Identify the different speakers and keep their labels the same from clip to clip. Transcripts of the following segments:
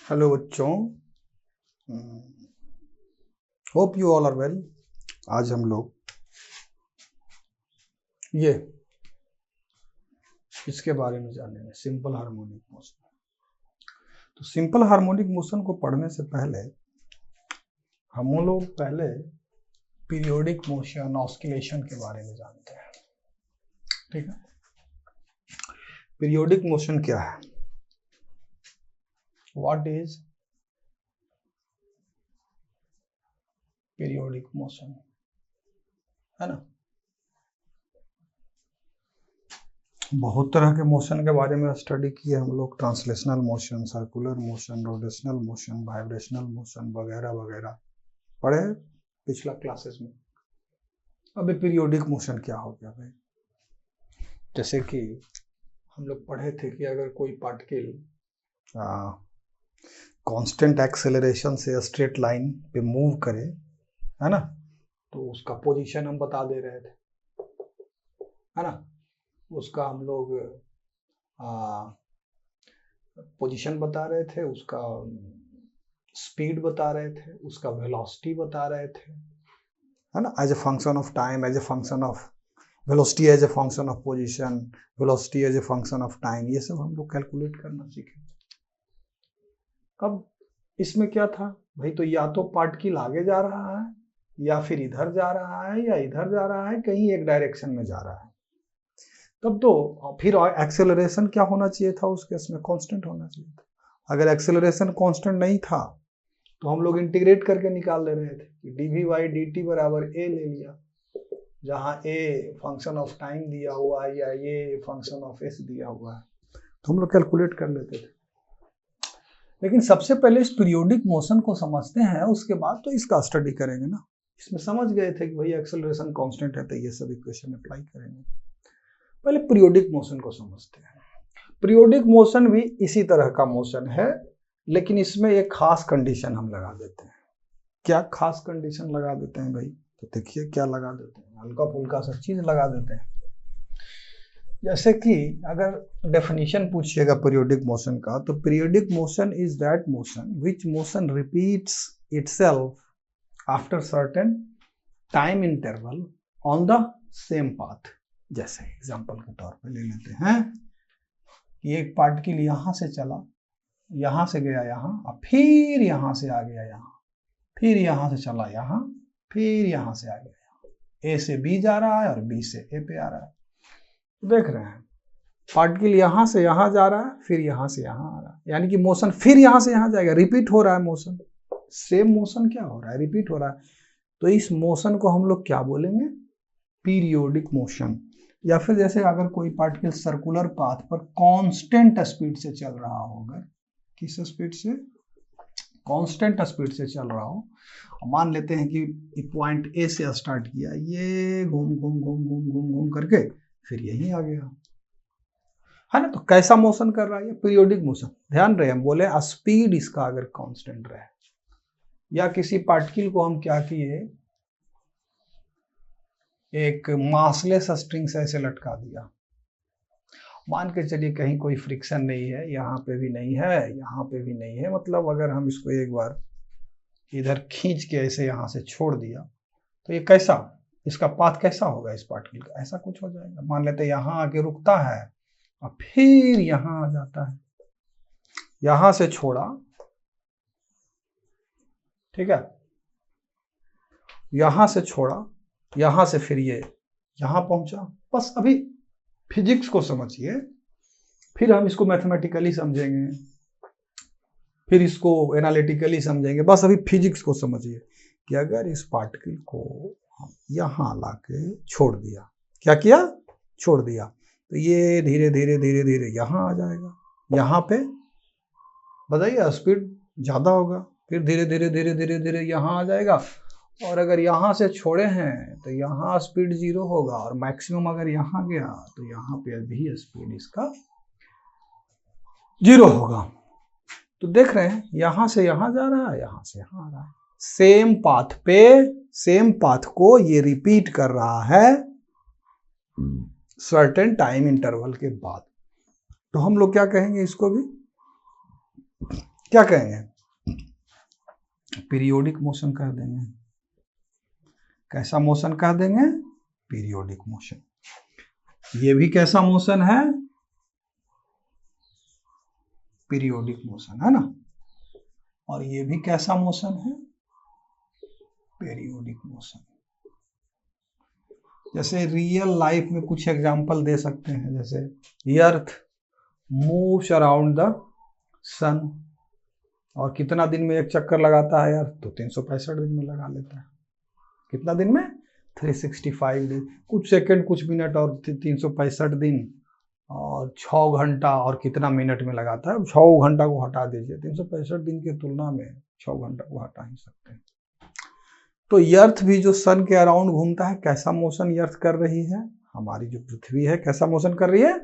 Speaker 1: Hello बच्चों, hope you all are well. आज हम लोग ये इसके बारे में जानेंगे, सिंपल हार्मोनिक मोशन। तो सिंपल हार्मोनिक मोशन को पढ़ने से पहले हम लोग पहले पीरियोडिक मोशन, ऑस्किलेशन के बारे में जानते हैं। ठीक है, पीरियोडिक मोशन क्या है? व्हाट इज पीरियोडिक मोशन, है ना? बहुत तरह के मोशन के बारे में स्टडी किए हम लोग, translational motion, circular motion, rotational motion, vibrational motion वगैरह वगैरह पढ़े पिछला क्लासेस में। अभी पीरियोडिक मोशन क्या हो गया भाई? जैसे कि हम लोग पढ़े थे कि अगर कोई पार्टिकल कांस्टेंट एक्सेलरेशन से स्ट्रेट लाइन पे मूव करे, है ना, तो उसका पोजीशन हम बता दे रहे थे, है ना। उसका हम लोग पोजीशन बता रहे थे, उसका स्पीड बता रहे थे, उसका वेलोसिटी बता रहे थे, है ना, as a function of time, as a function of velocity, as a function of position, velocity as a function of time, ये सब हम लोग कैलकुलेट करना सीखे। अब इसमें क्या था भाई? तो या तो पार्टिकल आगे जा रहा है, या फिर इधर जा रहा है, या इधर जा रहा है, कहीं एक डायरेक्शन में जा रहा है। तब तो फिर एक्सेलरेशन क्या होना चाहिए था? उसके इसमें कांस्टेंट होना चाहिए था। अगर एक्सेलरेशन कांस्टेंट नहीं था तो हम लोग इंटीग्रेट करके निकाल ले रहे थे कि dv/dt बराबर a ले लिया, जहाँ a फंक्शन ऑफ टाइम दिया हुआ है या ये फंक्शन ऑफ s दिया हुआ है, तो हम लोग कैलकुलेट कर लेते थे। लेकिन सबसे पहले इस पीरियोडिक मोशन को समझते हैं, उसके बाद तो इसका स्टडी करेंगे ना। इसमें समझ गए थे कि भाई एक्सेलरेशन कांस्टेंट है तो ये सब इक्वेशन अप्लाई करेंगे। पहले पीरियोडिक मोशन को समझते हैं। पीरियोडिक मोशन भी इसी तरह का मोशन है, लेकिन इसमें एक खास कंडीशन हम लगा देते हैं। क्या खास कंडीशन लगा देते हैं भाई? तो देखिए क्या लगा देते हैं, हल्का फुल्का सा चीज लगा देते हैं। जैसे कि अगर डेफिनेशन पूछिएगा पीरियोडिक मोशन का, तो periodic motion is that motion which motion repeats itself after certain time interval on the same path. जैसे एग्जांपल के तौर पे ले लेते हैं कि एक पार्टिकल यहां से चला, यहां से गया यहां, और फिर यहां से आ गया यहां, फिर यहां से चला यहां, फिर यहां से आ गया यहां। ए से बी जा रहा है और बी से ए पे आ रहा है। देख रहे हैं, पार्टिकल यहां से यहां जा रहा है, फिर यहां से यहां आ रहा है, यानी कि मोशन फिर यहां से यहां जाएगा, रिपीट हो रहा है मोशन। सेम मोशन क्या हो रहा है? रिपीट हो रहा है। तो इस मोशन को हम लोग क्या बोलेंगे? Periodic motion. या फिर जैसे अगर कोई पार्टिकल सर्कुलर पाथ पर कांस्टेंट स्पीड से चल रहा होगा, किस स्पीड से? कांस्टेंट स्पीड से चल रहा हो, मान लेते हैं कि पॉइंट ए से स्टार्ट किया, ये घूम घूम घूम घूम घूम घूम करके फिर यही आ गया, है ना। तो कैसा मोशन कर रहा है? ये पीरियोडिक मोशन। ध्यान रहे, हम बोले स्पीड इसका अगर कांस्टेंट रहे, या किसी पार्टिकल को हम क्या किए, एक मासलेस स्ट्रिंग से ऐसे लटका दिया, मान के चलिए कहीं कोई फ्रिक्शन नहीं है, यहाँ पे भी नहीं है, यहाँ पे भी नहीं है, मतलब अगर हम इसको एक बार इधर खींच के ऐसे यहाँ से छोड़ दिया, तो ये कैसा, इसका पाथ कैसा होगा इस पार्टिकल का? ऐसा कुछ हो जाएगा। मान लेते हैं यहाँ आके रुकता है और फिर यहाँ आ जाता है, यहां से छोड़ा, ठीक है, यहां से छोड़ा, यहां से फिर ये यहां पहुंचा। बस अभी फिजिक्स को समझिए, फिर हम इसको मैथमेटिकली समझेंगे, फिर इसको एनालिटिकली समझेंगे। बस अभी फिजिक्स को समझिए कि अगर इस पार्टिकल को हम यहां लाके छोड़ दिया, क्या किया? छोड़ दिया, तो ये धीरे धीरे धीरे धीरे यहां आ जाएगा। यहां पे बताइए स्पीड ज्यादा होगा, फिर धीरे धीरे धीरे धीरे धीरे यहां आ जाएगा। और अगर यहां से छोड़े हैं तो यहां स्पीड 0 होगा, और मैक्सिमम अगर यहां गया तो यहां पे भी स्पीड इसका 0 होगा। तो देख रहे हैं, यहां से यहां जा रहा है, यहां से यहां आ रहा है, सेम पाथ पे, सेम पाथ को ये रिपीट कर रहा है सर्टेन टाइम इंटरवल के बाद। तो हम लोग क्या कहेंगे इसको भी? क्या कहेंगे, पीरियोडिक मोशन कह देंगे। कैसा मोशन कह देंगे, पीरियोडिक मोशन। ये भी कैसा मोशन है, पीरियोडिक मोशन है ना, और ये भी कैसा मोशन है, पीरियोडिक मोशन। जैसे रियल लाइफ में कुछ एग्जांपल दे सकते हैं, जैसे अर्थ मूव्स अराउंड द सन, और कितना दिन में एक चक्कर लगाता है अर्थ, तो 365 दिन में लगा लेता है। कितना दिन में, 365 दिन, कुछ सेकंड कुछ मिनट और 365 दिन और 6 घंटा और कितना मिनट में लगाता है। 6 घंटा को हटा दीजिए, 365 दिन की तुलना में 6 घंटा को हटा ही सकते हैं। तो अर्थ भी जो सन के अराउंड घूमता है, कैसा मोशन अर्थ कर रही है, हमारी जो पृथ्वी है कैसा मोशन कर रही है,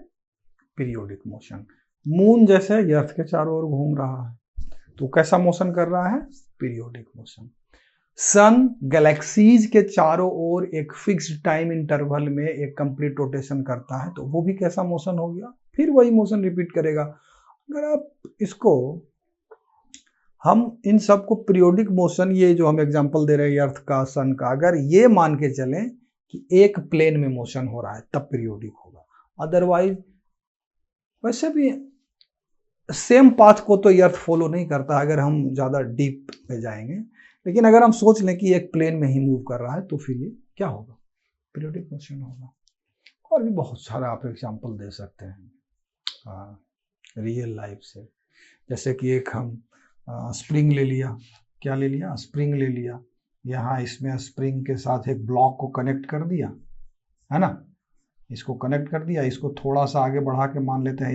Speaker 1: पीरियोडिक मोशन। मून जैसे अर्थ के चारों ओर घूम रहा है, तो कैसा मोशन कर रहा है, पीरियोडिक मोशन। सन गैलेक्सीज के चारों ओर एक फिक्स्ड टाइम इंटरवल में एक कंप्लीट रोटेशन करता है, तो वो भी कैसा मोशन हो गया, फिर वही मोशन रिपीट करेगा। अगर आप इसको, हम इन सब को पीरियोडिक मोशन, ये जो हम एग्जांपल दे रहे हैं अर्थ का, सन का, अगर ये मान के चलें कि एक प्लेन में मोशन हो रहा है तब पीरियोडिक होगा। अदरवाइज वैसे भी सेम पाथ को तो अर्थ फॉलो नहीं करता अगर हम ज़्यादा डीप में जाएंगे, लेकिन अगर हम सोच लें कि एक प्लेन में ही मूव कर रहा है तो फिर ये क्या होगा, पीरियोडिक मोशन होगा। और भी बहुत सारा आप एग्जांपल दे सकते हैं रियल लाइफ से। जैसे कि एक हम स्प्रिंग ले लिया, क्या ले लिया, स्प्रिंग ले लिया, यहाँ इसमें स्प्रिंग के साथ एक ब्लॉक को कनेक्ट कर दिया, है ना, इसको कनेक्ट कर दिया, इसको थोड़ा सा आगे बढ़ा के मान लेते हैं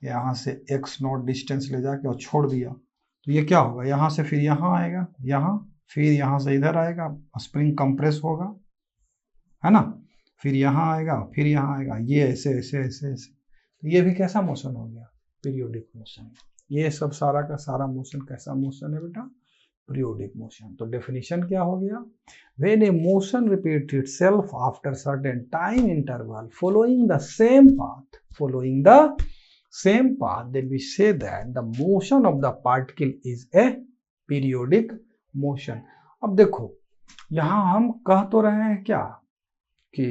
Speaker 1: यहाँ से x0 डिस्टेंस ले जाके और छोड़ दिया, तो ये क्या होगा, यहाँ से फिर यहाँ आएगा, यहाँ फिर यहाँ से इधर आएगा, स्प्रिंग कंप्रेस होगा, है ना, फिर यहाँ आएगा, फिर यहाँ आएगा, ये ऐसे ऐसे ऐसे ऐसे, तो ये भी कैसा मोशन हो गया, पीरियोडिक मोशन। ये सब सारा का सारा मोशन कैसा मोशन है बेटा, पीरियोडिक मोशन। तो डेफिनेशन क्या हो गया, when A motion repeats itself after certain time interval following the same path, then we say that the motion of the particle is a periodic motion। अब देखो यहां हम कह तो रहे हैं क्या कि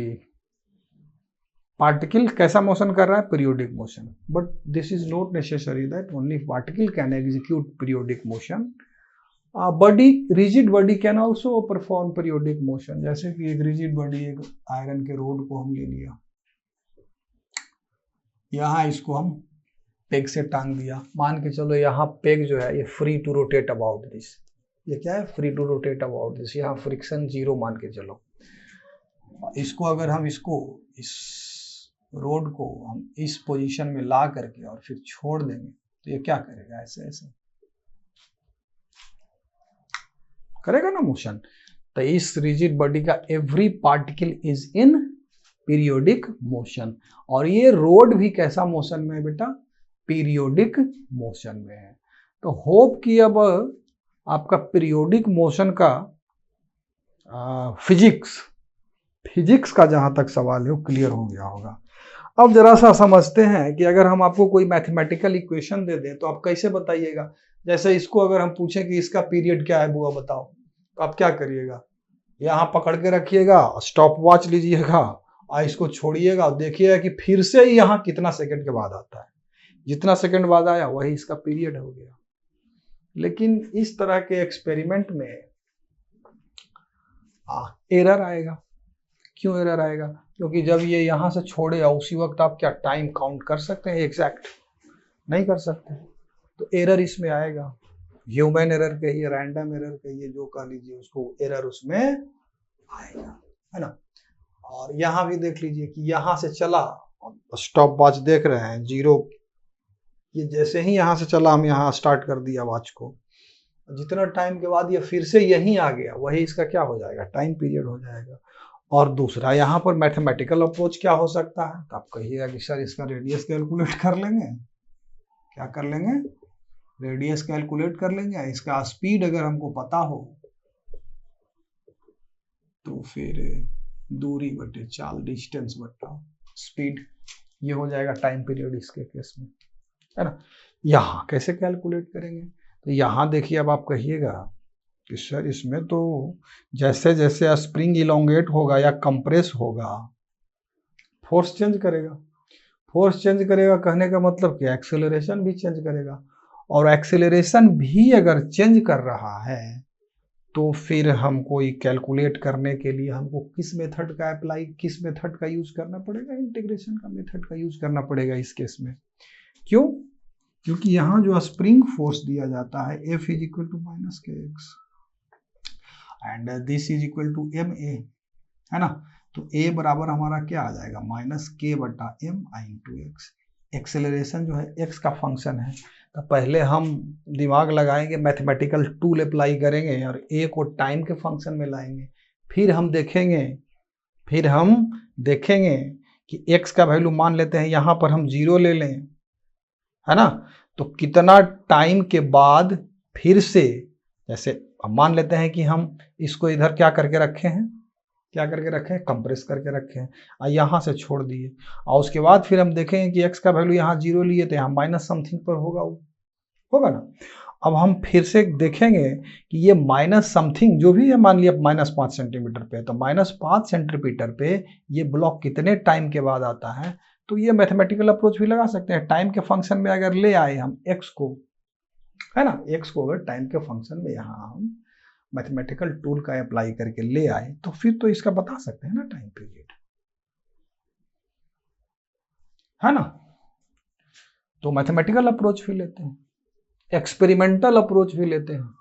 Speaker 1: पार्टिकल कैसा मोशन कर रहा है, periodic motion, but this is not necessary that only particle can execute periodic motion. Body, rigid body can also perform periodic motion. जैसे कि एक रिजिड बॉडी, एक आयरन के रोड को हम ले लिया, यहाँ इसको हम पेग से टांग दिया, मान के चलो यहाँ पेग जो है ये free to rotate about this, ये क्या है, free to rotate about this, यहाँ फ्रिक्शन 0 मान के चलो। इसको अगर हम इस रोड को हम इस पोजीशन में ला करके और फिर छोड़ देंगे तो ये क्या करेगा, ऐसे ऐसे करेगा ना मोशन। तो इस रिजिड बॉडी का every particle is in periodic motion, और ये रोड भी कैसा मोशन में है बेटा, पीरियोडिक मोशन में है। तो होप कि अब आपका पीरियोडिक मोशन का फिजिक्स का जहां तक सवाल है वो क्लियर हो गया होगा। अब जरा सा समझते हैं कि अगर हम आपको कोई मैथमेटिकल इक्वेशन दे दें तो आप कैसे बताइएगा। जैसे इसको अगर हम पूछें कि इसका पीरियड क्या है बुआ बताओ, तो आप क्या करिएगा, यहाँ पकड़ के रखिएगा, स्टॉप वॉच लीजिएगा और इसको छोड़िएगा और देखिएगा कि फिर से यहाँ कितना सेकंड के बाद आता है, जितना सेकंड बाद आया वही इसका पीरियड हो गया। लेकिन इस तरह के एक्सपेरिमेंट में एरर आएगा। क्यों एरर आएगा, क्योंकि जब ये यहाँ से छोड़ेगा उसी वक्त आप क्या टाइम काउंट कर सकते हैं, एग्जैक्ट नहीं कर सकते, तो एरर इसमें आएगा। ह्यूमन एरर कहिए, रैंडम एरर कहिए, जो कह लीजिए उसको, एरर उसमें आएगा, है ना। और यहाँ भी देख लीजिए कि यहाँ से चला, स्टॉप वॉच देख रहे हैं 0, ये जैसे ही यहाँ से चला हम यहाँ स्टार्ट कर दिया वॉच को, जितना टाइम के बाद ये फिर से यहीं आ गया, वही इसका क्या हो जाएगा, टाइम पीरियड हो जाएगा। और दूसरा यहाँ पर मैथमेटिकल अप्रोच क्या हो सकता है, तो आप कहिएगा कि सर इसका रेडियस कैलकुलेट कर लेंगे, क्या कर लेंगे, रेडियस कैलकुलेट कर लेंगे, इसका स्पीड अगर हमको पता हो तो फिर दूरी बटे चाल, डिस्टेंस बटा स्पीड, ये हो जाएगा टाइम पीरियड इसके केस में, है ना। यहाँ कैसे कैलकुलेट करेंगे? तो यहाँ देखिए, अब आप कहिएगा कि सर इसमें तो जैसे जैसे स्प्रिंग इलोंगेट होगा या कंप्रेस होगा, फोर्स चेंज करेगा। फोर्स चेंज करेगा कहने का मतलब कि एक्सेलरेशन भी चेंज करेगा, और एक्सेलरेशन भी अगर चेंज कर रहा है तो फिर हमको कैलकुलेट करने के लिए हमको किस मेथड का यूज करना पड़ेगा? इंटीग्रेशन का मेथड का यूज करना पड़ेगा इस केस में। क्यों? क्योंकि यहाँ जो स्प्रिंग फोर्स दिया जाता है F is equal to minus k x and this is equal to m a, है ना। तो A बराबर हमारा क्या आ जाएगा? माइनस के बटा एम आई इंटू एक्स। एक्सेलरेशन जो है x का फंक्शन है, तो पहले हम दिमाग लगाएंगे, मैथमेटिकल टूल अप्लाई करेंगे और a को टाइम के फंक्शन में लाएंगे। फिर हम देखेंगे कि x का वैल्यू मान लेते हैं, यहाँ पर हम 0 ले लें, है ना। तो कितना टाइम के बाद फिर से, जैसे मान लेते हैं कि हम इसको इधर क्या करके रखे हैं, कंप्रेस करके रखे हैं और यहाँ से छोड़ दिए, और उसके बाद फिर हम देखेंगे कि x का वैल्यू यहाँ 0 लिए तो यहाँ माइनस समथिंग पर होगा ना। अब हम फिर से देखेंगे कि ये माइनस समथिंग जो भी है, मान लिया माइनस 5 सेंटीमीटर पे, तो माइनस 5 सेंटीमीटर पे ये ब्लॉक कितने टाइम के बाद आता है। तो ये मैथमेटिकल अप्रोच भी लगा सकते हैं। टाइम के फंक्शन में अगर ले आए हम x को, है ना, x को अगर टाइम के फंक्शन में यहाँ हम मैथमेटिकल टूल का अप्लाई करके ले आए तो फिर तो इसका बता सकते हैं ना टाइम पीरियड, है ना। तो मैथमेटिकल अप्रोच भी लेते हैं, एक्सपेरिमेंटल अप्रोच भी लेते हैं।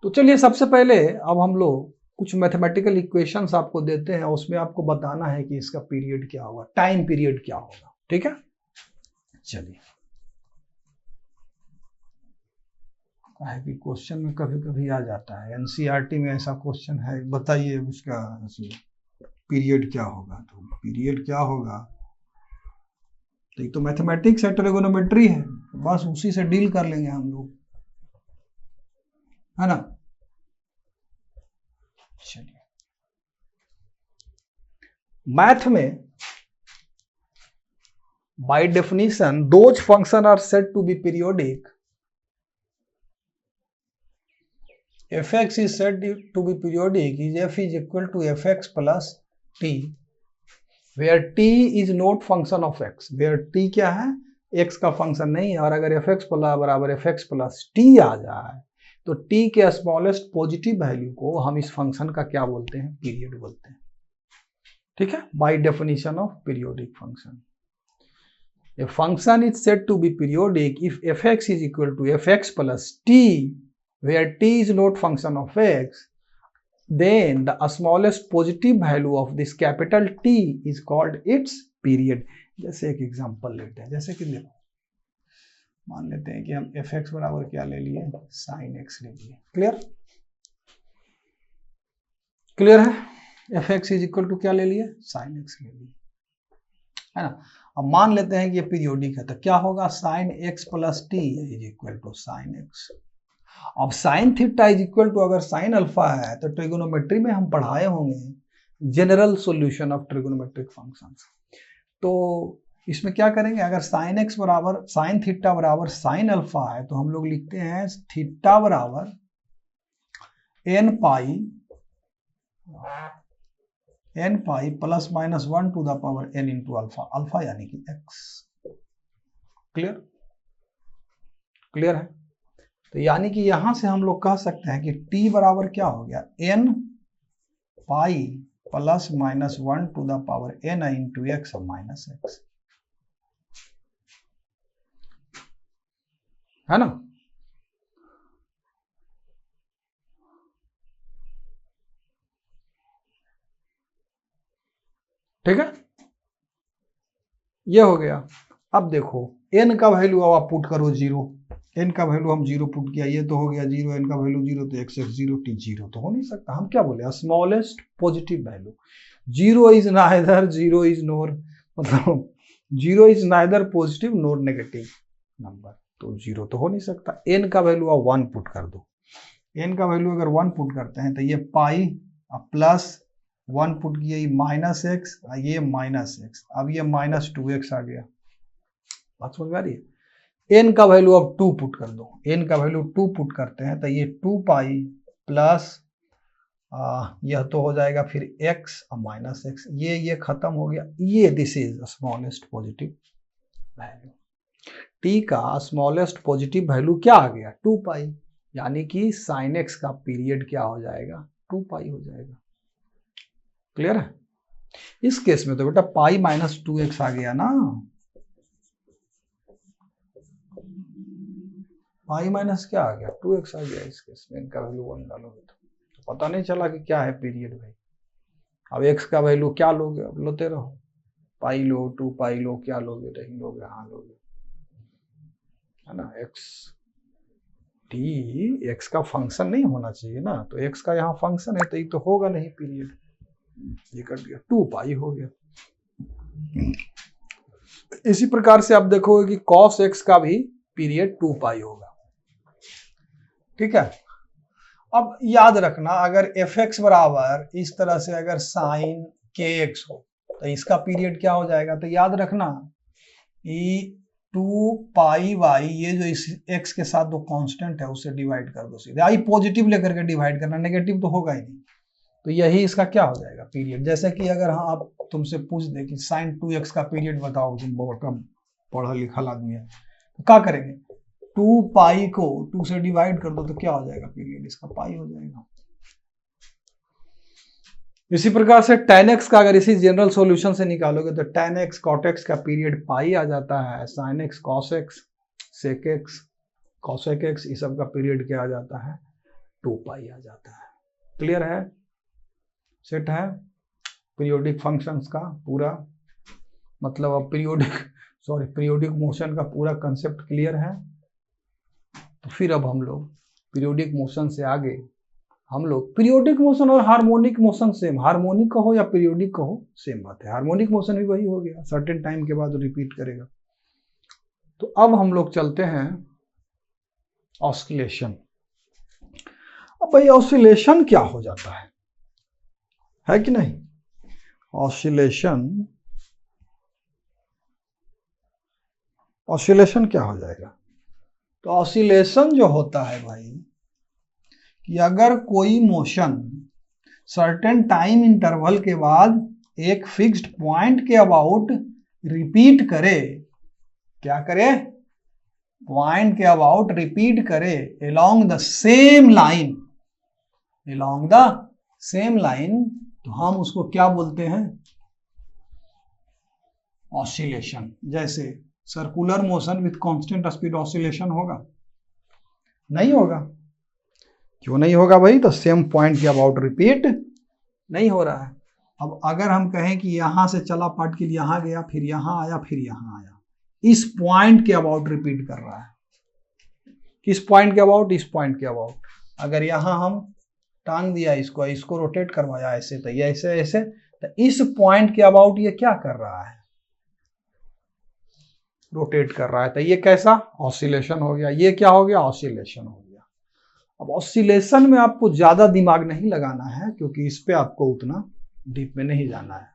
Speaker 1: तो चलिए, सबसे पहले अब हम लोग कुछ मैथमेटिकल इक्वेशंस आपको देते हैं, उसमें आपको बताना है कि इसका पीरियड क्या होगा, टाइम पीरियड क्या होगा, ठीक है। चलिए, क्वेश्चन में कभी कभी आ जाता है, एनसीईआरटी में ऐसा क्वेश्चन है, बताइए उसका पीरियड क्या होगा। तो पीरियड क्या होगा, तो एक तो मैथमेटिक्स है, ट्रिगोनोमेट्री है, बस उसी से डील कर लेंगे हम लोग, है ना। चलिए, मैथ में by definition those function are said to be periodic, fx is said to be periodic is f is equal to fx plus t, where t is not function of x, where t क्या है, x का function नहीं है, और अगर fx बराबर fx plus t आ जाए तो t के स्मॉलेस्ट पॉजिटिव वैल्यू को हम इस फंक्शन का क्या बोलते हैं, पीरियड बोलते हैं, ठीक है। By definition of periodic function, a function is said to be periodic if fx is equal to fx plus t, where t is not function of x, then the smallest positive value of this capital T is called its period। जैसे एक example लेते हैं, जैसे कि देखो, मान लेते हैं कि हम fx बराबर क्या ले लिए, sin x ले लिए। क्लियर है, fx इज इक्वल टू क्या ले लिए, sin x ले लिए, है ना। अब मान लेते हैं कि ये पीरियोडिक है, तो क्या होगा, sin x plus t is equal to sin x। अब sine theta is equal to, अगर साइन अल्फा है तो ट्रिगोनोमेट्री में हम पढ़ाए होंगे general solution of trigonometric functions. तो इसमें क्या करेंगे, अगर साइन एक्स बराबर साइन थीटा बराबर साइन अल्फा है तो हम लोग लिखते हैं थीटा बराबर n pi plus minus 1 to the power n into alpha, alpha यानी कि एक्स। क्लियर है। तो यानी कि यहां से हम लोग कह सकते हैं कि t बराबर क्या हो गया, n pi plus minus 1 to the power n into x और माइनस एक्स, है ना। ठीक है, ये हो गया। अब देखो n का वैल्यू अब आप पुट करो 0, n का वैल्यू हम 0 पुट किया, ये तो हो गया 0, n का वैल्यू 0, तो x 0 t 0 तो हो नहीं सकता। हम क्या बोले, smallest positive value, 0 is neither 0 is nor, मतलब 0 is neither positive nor negative number, तो 0 तो हो नहीं सकता। n का वैल्यू आप 1 पुट कर दो, n का वैल्यू अगर 1 पुट करते हैं तो ये पाई प्लस 1 पुट किया, ये माइनस एक्स, ये माइनस एक्स, अब ये माइनस 2x आ गया। बात समझ में आ रही है। एन का वैल्यू अब 2 पुट कर दो, एन का वैल्यू 2 पुट करते हैं तो ये 2 पाई प्लस यह तो हो जाएगा फिर x और माइनस एक्स, ये खत्म हो गया, ये this is smallest positive value. t का स्मॉलेस्ट पॉजिटिव वैल्यू क्या आ गया 2 पाई, यानी कि साइन x का पीरियड क्या हो जाएगा 2 पाई हो जाएगा। क्लियर है? इस केस में तो बेटा पाई माइनस 2x आ गया ना, पाई माइनस क्या आ गया 2x आ गया। इस केस में इनका वैल्यू 1 डालोगे तो पता नहीं चला कि क्या है पीरियड भाई। अब x का वैल्यू क्या लोगे, अब लेते रहो, पाई लो 2 पाई लो, क्या लोगे, नहीं लोगे, हाँ लोगे, है ना। x का फंक्शन नहीं होना चाहिए ना, तो x का यहाँ फंक्शन है तो ये तो होगा नहीं पीरियड, ये कर दिया 2 पाई हो गया। इसी प्रकार से आप देखोगे कि cos x का भी पीरियड 2 पाई होगा। ठीक है, अब याद रखना अगर fx बराबर इस तरह से अगर साइन kx हो तो इसका पीरियड क्या हो जाएगा, तो याद रखना ये 2 पाई वाई, ये जो इस x के साथ दो कांस्टेंट है उससे डिवाइड कर दो सीधे, आई पॉजिटिव लेकर के डिवाइड करना, नेगेटिव तो होगा ही नहीं, तो यही इसका क्या हो जाएगा पीरियड। जैसे कि अगर हाँ आप तुमसे पूछ दे कि साइन 2x का पीरियड बताओ, तुम बहुत कम पढ़ा लिखा आदमी है, तो क्या करेंगे, 2 पाई को 2 से डिवाइड कर दो तो क्या हो जाएगा पीरियड इसका, पाई हो जाएगा। इसी प्रकार से tan x का अगर इसी जनरल सॉल्यूशन से निकालोगे तो tan x cot x का पीरियड पाई आ जाता है, sin x cos x sec x cosec x इस सब का पीरियड क्या आ जाता है 2 पाई आ जाता है। क्लियर है, सेट है पीरियोडिक फंक्शंस का पूरा, मतलब अब पीरियोडिक मोशन का पूरा कंसेप्ट क्लियर है। तो फिर अब हम लोग पीरियोडिक मोशन से आगे हम लोग पीरियोडिक मोशन और हार्मोनिक मोशन सेम, हार्मोनिक कहो या पीरियोडिक कहो सेम बात है, हार्मोनिक मोशन भी वही हो गया, सर्टेन टाइम के बाद रिपीट करेगा। तो अब हम लोग चलते हैं ऑस्किलेशन। अब भाई ऑस्किलेशन क्या हो जाता है कि नहीं, ऑस्किलेशन क्या हो जाएगा, तो ऑस्किलेशन जो होता है भाई कि अगर कोई मोशन सर्टेन टाइम इंटरवल के बाद एक फिक्स्ड पॉइंट के अबाउट रिपीट करे, क्या करे, पॉइंट के अबाउट रिपीट करे along द सेम लाइन, तो हम उसको क्या बोलते हैं ऑस्किलेशन। जैसे circular motion with constant speed oscillation होगा, नहीं होगा, क्यों नहीं होगा भाई, तो सेम पॉइंट के अबाउट रिपीट नहीं हो रहा है। अब अगर हम कहें कि यहां से चला पार्टिकल यहां गया फिर यहां आया फिर यहां आया, इस पॉइंट के अबाउट रिपीट कर रहा है, किस पॉइंट के अबाउट, इस पॉइंट के अबाउट। अगर यहां हम टांग दिया इसको रोटेट करवाया ऐसे, तो ये ऐसे तो इस पॉइंट के अबाउट ये क्या कर रहा है, रोटेट कर रहा है, तो ये कैसा ऑस्किलेशन हो गया, ये क्या हो गया ऑस्किलेशन हो गया। अब ऑस्किलेशन में आपको ज्यादा दिमाग नहीं लगाना है क्योंकि इस पे आपको उतना डीप में नहीं जाना है।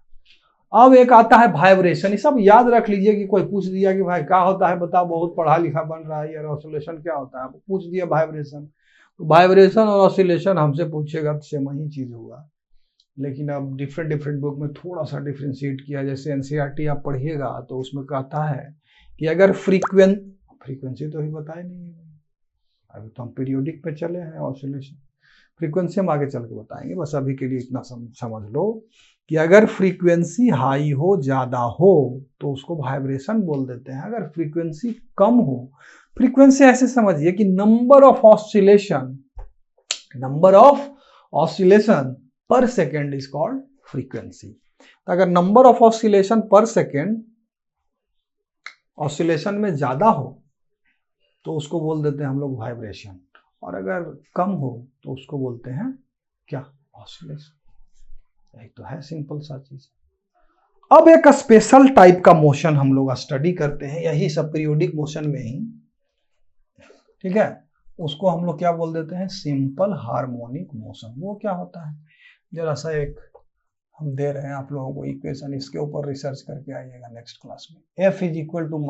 Speaker 1: अब एक आता है वाइब्रेशन, ये सब याद रख लीजिए कि कोई पूछ दिया कि भाई क्या होता है बताओ, बहुत पढ़ा लिखा बन रहा है यार, ऑस्किलेशन क्या होता है, पूछ दिया वाइब्रेशन, तो वाइब्रेशन और ऑस्किलेशन हमसे पूछेगा तो सेम ही चीज होगा, लेकिन अब डिफरेंट बुक में थोड़ा सा डिफ्रेंशिएट किया। जैसे एनसीईआरटी आप पढ़िएगा तो उसमें कहता है कि अगर फ्रीक्वेंसी तो ही बताया नहीं है, अभी तो हम पीरियोडिक पे चले हैं, ऑस्किलेशन फ्रीक्वेंसी हम आगे चल के बताएंगे, बस अभी के लिए इतना समझ लो कि अगर फ्रीक्वेंसी हाई हो, ज्यादा हो तो उसको वाइब्रेशन बोल देते हैं, अगर फ्रीक्वेंसी कम हो, फ्रीक्वेंसी ऐसे समझिए कि नंबर ऑफ ऑस्किलेशन पर सेकेंड इज कॉल्ड फ्रीक्वेंसी। तो अगर नंबर ऑफ ऑस्किलेशन पर सेकेंड ऑस्किलेशन में ज्यादा हो तो उसको बोल देते हैं हम लोग वाइब्रेशन, और अगर कम हो तो उसको बोलते हैं क्या ऑस्किलेशन। यही तो है सिंपल सा चीज। अब एक स्पेशल टाइप का मोशन हम लोग स्टडी करते हैं, यही सब पीरियोडिक मोशन में ही, ठीक है, उसको हम लोग क्या बोल देते हैं सिंपल हार्मोनिक मोशन। वो क्या होता है जरा सा एक हम दे रहे हैं आप लोगों को इक्वेशन, इसके ऊपर रिसर्च करके आइएगा नेक्स्ट क्लास में। F is equal to -k ×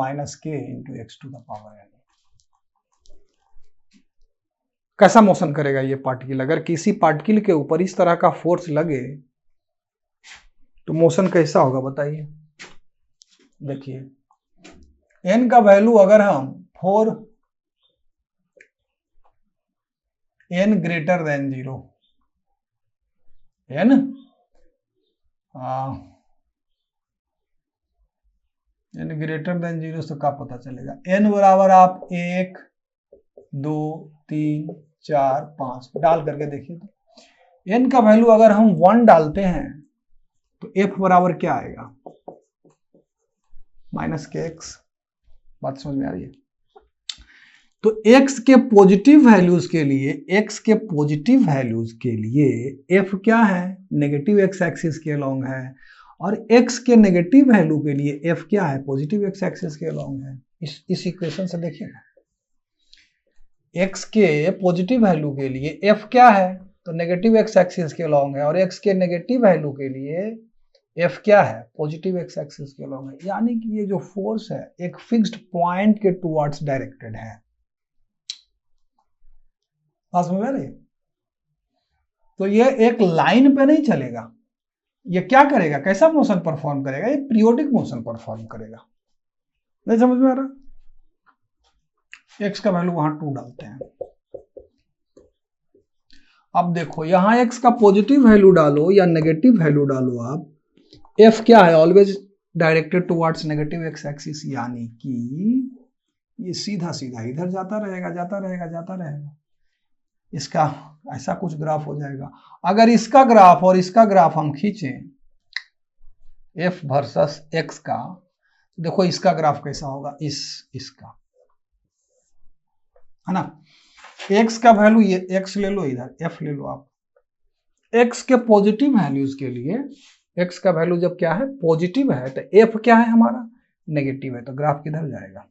Speaker 1: x⁴ कैसा मोशन करेगा ये पार्टिकल? अगर किसी पार्टिकल के ऊपर इस तरह का फोर्स लगे तो मोशन कैसा होगा बताइए। देखिए n का वैल्यू अगर हम for n greater than 0, n n greater than 0 से क्या पता चलेगा? n बराबर आप 1 2 3 4 5 डाल करके देखिए तो n का वैल्यू अगर हम 1 डालते हैं तो f बराबर क्या आएगा? -kx। बात समझ में आ रही है? तो x के पॉजिटिव वैल्यूज के लिए, x के पॉजिटिव वैल्यूज के लिए f क्या है? नेगेटिव x एक्सिस के अलोंग है, और x के नेगेटिव वैल्यू के लिए f क्या है? पॉजिटिव x एक्सिस के अलोंग है। इस इक्वेशन से देखिए ना, x के पॉजिटिव वैल्यू के लिए f क्या है? तो नेगेटिव x एक्सिस के अलोंग है, और x के नेगेटिव वैल्यू के लिए f क्या है? पॉजिटिव x एक्सिस के अलोंग है। यानी कि ये जो फोर्स है एक फिक्स्ड पॉइंट के टुवर्ड्स डायरेक्टेड है। समझ में आ रही है? तो ये एक लाइन पे नहीं चलेगा, ये क्या करेगा? कैसा मोशन परफॉर्म करेगा? ये पीरियोडिक मोशन परफॉर्म करेगा। नहीं समझ में आ रहा? x का वैल्यू वहां 2 डालते हैं। अब देखो यहां x का पॉजिटिव वैल्यू डालो या नेगेटिव वैल्यू डालो, आप f क्या है? Always directed towards negative x axis, यानी कि ये सीधा सीधा इधर जाता रहेगा, जाता रहेगा, जाता रहेगा। इसका ऐसा कुछ ग्राफ हो जाएगा। अगर इसका ग्राफ और इसका ग्राफ हम खींचें f वर्सेस x का, देखो इसका ग्राफ कैसा होगा? इसका है ना। x का वैल्यू ये x ले लो, इधर f ले लो आप। x के पॉजिटिव वैल्यूज के लिए x का वैल्यू जब क्या है? पॉजिटिव है, तो f क्या है हमारा? नेगेटिव है, तो ग्राफ किधर जाएगा?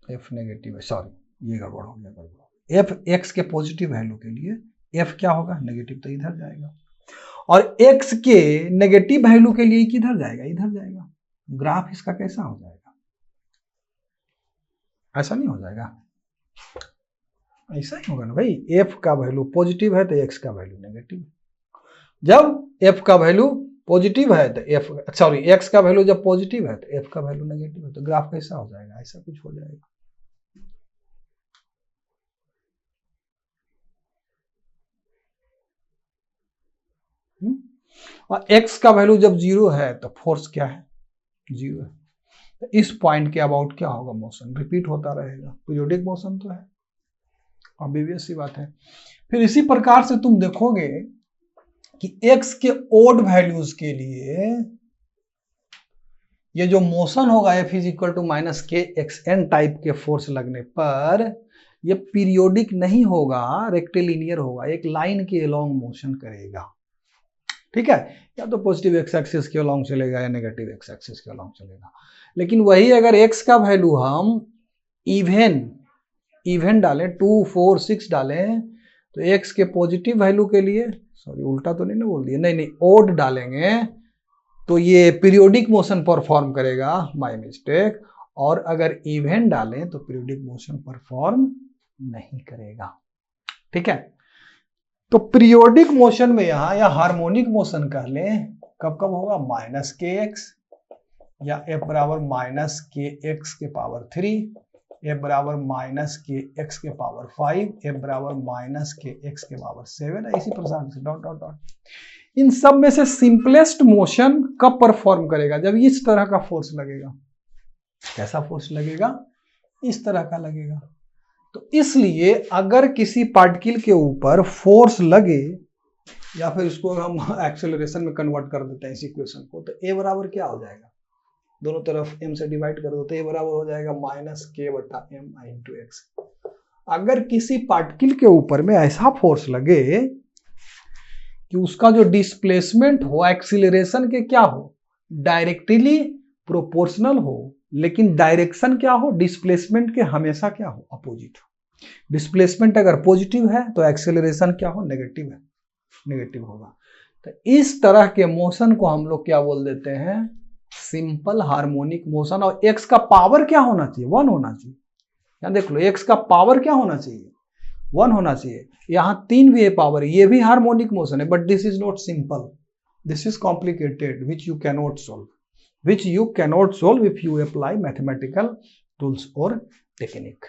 Speaker 1: f नेगेटिव है, सॉरी ये गड़बड़ हो गया, गड़बड़। f x के पॉजिटिव वैल्यू के लिए f क्या होगा? नेगेटिव, तो इधर जाएगा। और x के नेगेटिव वैल्यू के लिए किधर जाएगा? इधर जाएगा। ग्राफ इसका कैसा हो जाएगा? ऐसा नहीं हो जाएगा, ऐसा ही होगा ना भाई। f का वैल्यू पॉजिटिव है तो x का वैल्यू नेगेटिव। जब f का वैल्यू पॉजिटिव है तो x का वैल्यू जब पॉजिटिव है तो f का वैल्यू नेगेटिव है, तो ग्राफ कैसा हो जाएगा? ऐसा कुछ हो जाएगा। और x का वैल्यू जब 0 है तो फोर्स क्या है? 0 है। तो इस पॉइंट के अबाउट क्या होगा? मोशन रिपीट होता रहेगा। पीरियोडिक मोशन तो है, ऑब्वियस सी बात है। फिर इसी प्रकार से तुम देखोगे कि x के ओड वैल्यूज के लिए ये जो मोशन होगा f is equal to -kxn type के फोर्स लगने पर ये पीरियोडिक नहीं होगा, रेक्टिलिनियर होगा, एक लाइन के अलोंग मोशन करेगा। ठीक है, या तो पॉजिटिव एक्स एक्सिस के अलोंग चलेगा या नेगेटिव एक्स एक्सिस के अलोंग चलेगा। लेकिन वही अगर x का वैल्यू हम इवन डालें, 2 4 6 डालें, तो x के पॉजिटिव वैल्यू के लिए, सॉरी उल्टा तो नहीं ना बोल दिया, नहीं ओड डालेंगे तो ये पीरियोडिक मोशन परफॉर्म करेगा, माय मिस्टेक। और अगर इवन डालें तो पीरियोडिक मोशन परफॉर्म नहीं करेगा। ठीक है, तो पीरियोडिक मोशन में यहां या हार्मोनिक मोशन कह लें, कब कब होगा? -kx या f बराबर -kx के पावर 3, f बराबर -kx के पावर 5, f बराबर -kx के पावर 7, इसी प्रकार से डॉट डॉट डॉट। इन सब में से सिंपलेस्ट मोशन कब परफॉर्म करेगा? जब इस तरह का फोर्स लगेगा। कैसा फोर्स लगेगा? इस तरह का लगेगा। तो इसलिए अगर किसी पार्टिकल के ऊपर फोर्स लगे, या फिर इसको हम एक्सेलरेशन में कन्वर्ट कर देते हैं इस इक्वेशन को, तो a बराबर क्या हो जाएगा? दोनों तरफ m से डिवाइड कर दो तो a बराबर हो जाएगा -k/m × x। अगर किसी पार्टिकल के ऊपर में ऐसा फोर्स लगे कि उसका जो डिस्प्लेसमेंट हो एक्सीलरेशन के क्या हो? डायरेक्टली प्रोपोर्शनल हो, लेकिन डायरेक्शन क्या हो? डिस्प्लेसमेंट के हमेशा क्या हो? अपोजिट हो। डिस्प्लेसमेंट अगर पॉजिटिव है तो एक्सेलरेशन क्या हो? नेगेटिव है, नेगेटिव होगा। तो इस तरह के मोशन को हम लोग क्या बोल देते हैं? Simple harmonic motion. और x का पावर क्या होना चाहिए? 1 होना चाहिए। यहाँ देख लो x का पावर क्या होना चाहिए, 1 होना चाहिए। यहाँ 3 भी है पावर, ये भी हार्मोनिक मोशन है, but this is not simple, this is complicated, which you cannot solve, which you cannot solve if you apply mathematical tools और टेक्निक।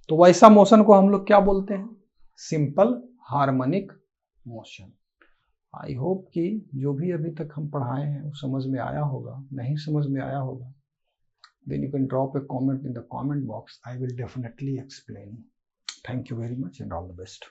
Speaker 1: तो वैसा मोशन को हम लोग क्या बोलते हैं, simple harmonic motion. I hope कि जो भी अभी तक हम पढ़ाए हैं वो समझ में आया होगा। नहीं समझ में आया होगा, then you can drop a comment in the comment box. I will definitely explain. Thank you very much and all the best.